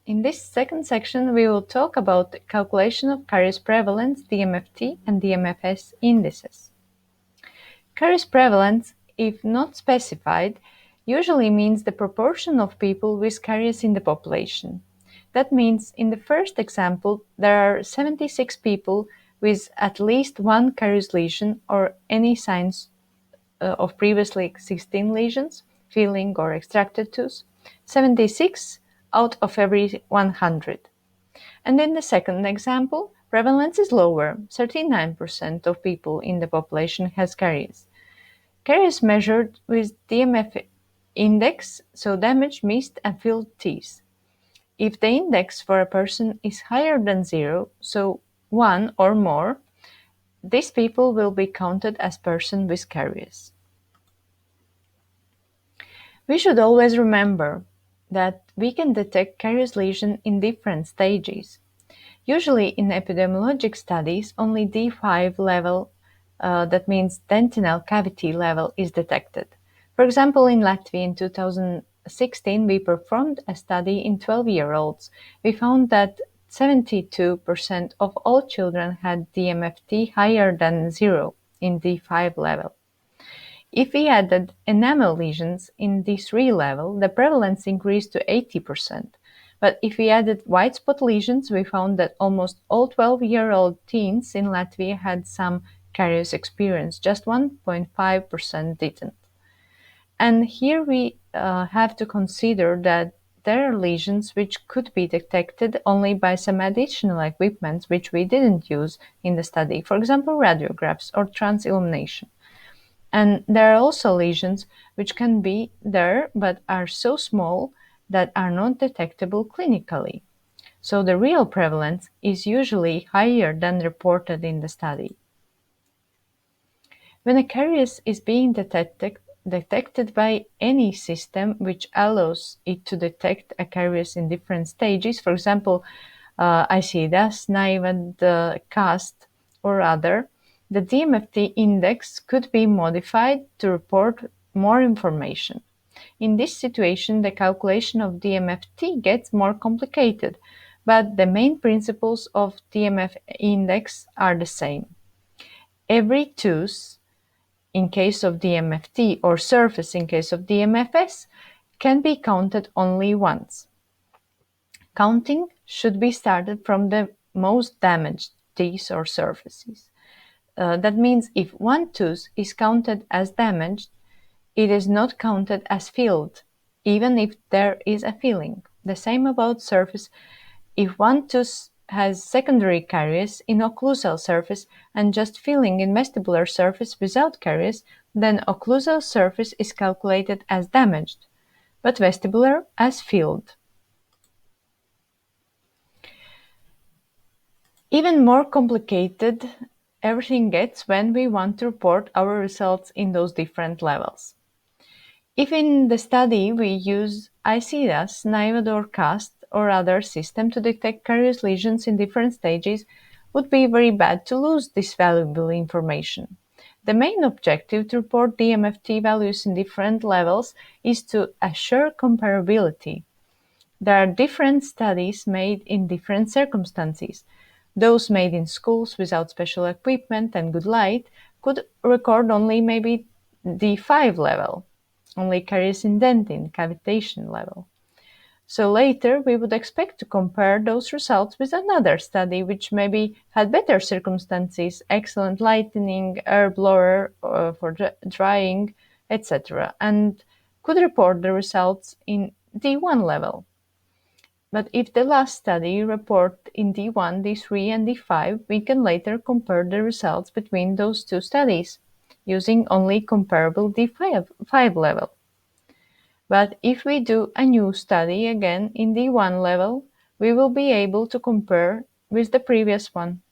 In this second section, we will talk about the calculation of caries prevalence, DMFT and DMFS indices. Caries prevalence, if not specified, usually means the proportion of people with caries in the population. That means in the first example, there are 76 people with at least one caries lesion or any signs of previously existing lesions, filling or extracted tooth, 76 out of every 100. And in the second example, prevalence is lower, 39% of people in the population has caries. Caries measured with DMF index, so damaged, missed, and filled teeth. If the index for a person is higher than 0, so 1 or more, these people will be counted as person with caries. We should always remember that we can detect caries lesion in different stages. Usually in epidemiologic studies, only D5 level, that means dentinal cavity level, is detected. For example, in Latvia in 2016, we performed a study in 12-year-olds. We found that 72% of all children had DMFT higher than 0 in D5 level. If we added enamel lesions in D3 level, the prevalence increased to 80%. But if we added white spot lesions, we found that almost all 12-year-old teens in Latvia had some caries experience, just 1.5% didn't. And here we have to consider that there are lesions which could be detected only by some additional equipment which we didn't use in the study, for example, radiographs or transillumination. And there are also lesions which can be there but are so small that are not detectable clinically. So the real prevalence is usually higher than reported in the study. When a caries is being detected by any system which allows it to detect a caries in different stages, for example, ICDAS, NIVAD, CAST, or other, the DMFT index could be modified to report more information. In this situation, the calculation of DMFT gets more complicated, but the main principles of DMF index are the same. Every tooth, in case of DMFT, or surface in case of DMFS, can be counted only once. Counting should be started from the most damaged teeth or surfaces. That means if one tooth is counted as damaged, it is not counted as filled, even if there is a filling. The same about surface. If one tooth has secondary caries in occlusal surface and just filling in vestibular surface without caries, then occlusal surface is calculated as damaged, but vestibular as filled. Even more complicated everything gets when we want to report our results in those different levels. If in the study we use ICDAS, NIVAD or CAST or other system to detect caries lesions in different stages, would be very bad to lose this valuable information. The main objective to report DMFT values in different levels is to assure comparability. There are different studies made in different circumstances. Those made in schools without special equipment and good light could record only maybe D5 level, only caries indenting, cavitation level. So later we would expect to compare those results with another study which maybe had better circumstances, excellent lighting, air blower for drying, etc., and could report the results in D1 level. But if the last study report in D1, D3, and D5, we can later compare the results between those two studies using only comparable D5 level. But if we do a new study again in D1 level, we will be able to compare with the previous one.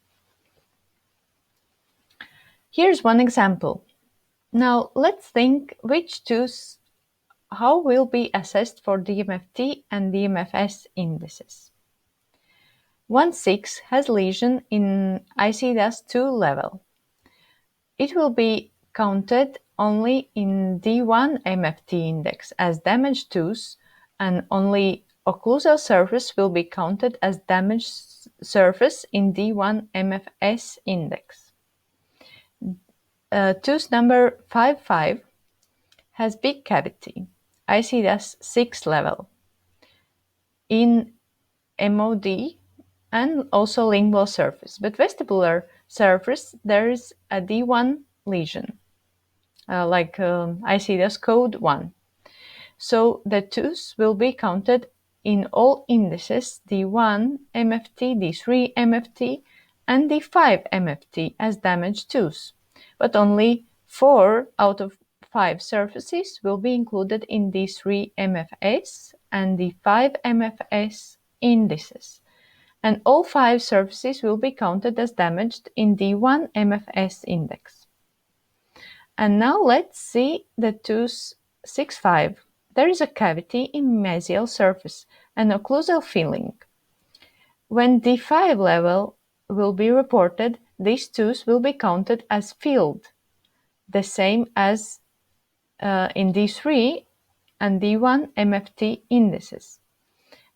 Here's one example. Now let's think which tooth how will be assessed for DMFT and DMFS indices. 1/6 has lesion in ICDAS 2 level. It will be counted only in D1 MFT index as damaged tooth and only occlusal surface will be counted as damaged surface in D1MFS index. Tooth number 55 has big cavity. I see that's 6 level in MOD and also lingual surface. But vestibular surface, there is a D1 lesion, I see that's code 1. So the tooth will be counted in all indices D1 MFT, D3 MFT, and D5 MFT as damaged tooth, but only 4 out of 5 surfaces will be included in D3 MFS and D5 MFS indices, and all 5 surfaces will be counted as damaged in D1 MFS index. And now let's see the tooth 6.5. There is a cavity in mesial surface and occlusal filling. When D5 level will be reported, these tooth will be counted as filled, the same as in D3 and D1 MFT indices.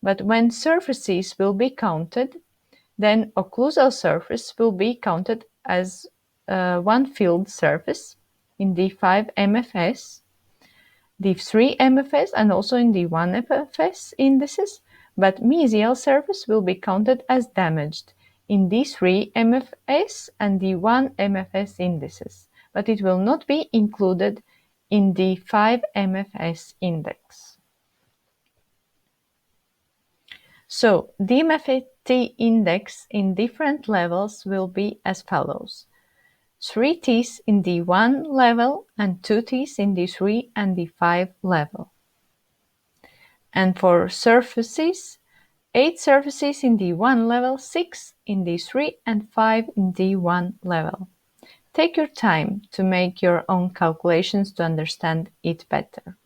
But when surfaces will be counted, then occlusal surface will be counted as one filled surface in D5 MFS, D3 MFS, and also in D1 MFS indices, but mesial surface will be counted as damaged in D3 MFS and D1 MFS indices, but it will not be included in D5 MFS index. So, DMFT index in different levels will be as follows: 3 T's in D1 level and 2 T's in D3 and D5 level. And for surfaces, 8 surfaces in D1 level, 6 in D3 and 5 in D1 level. Take your time to make your own calculations to understand it better.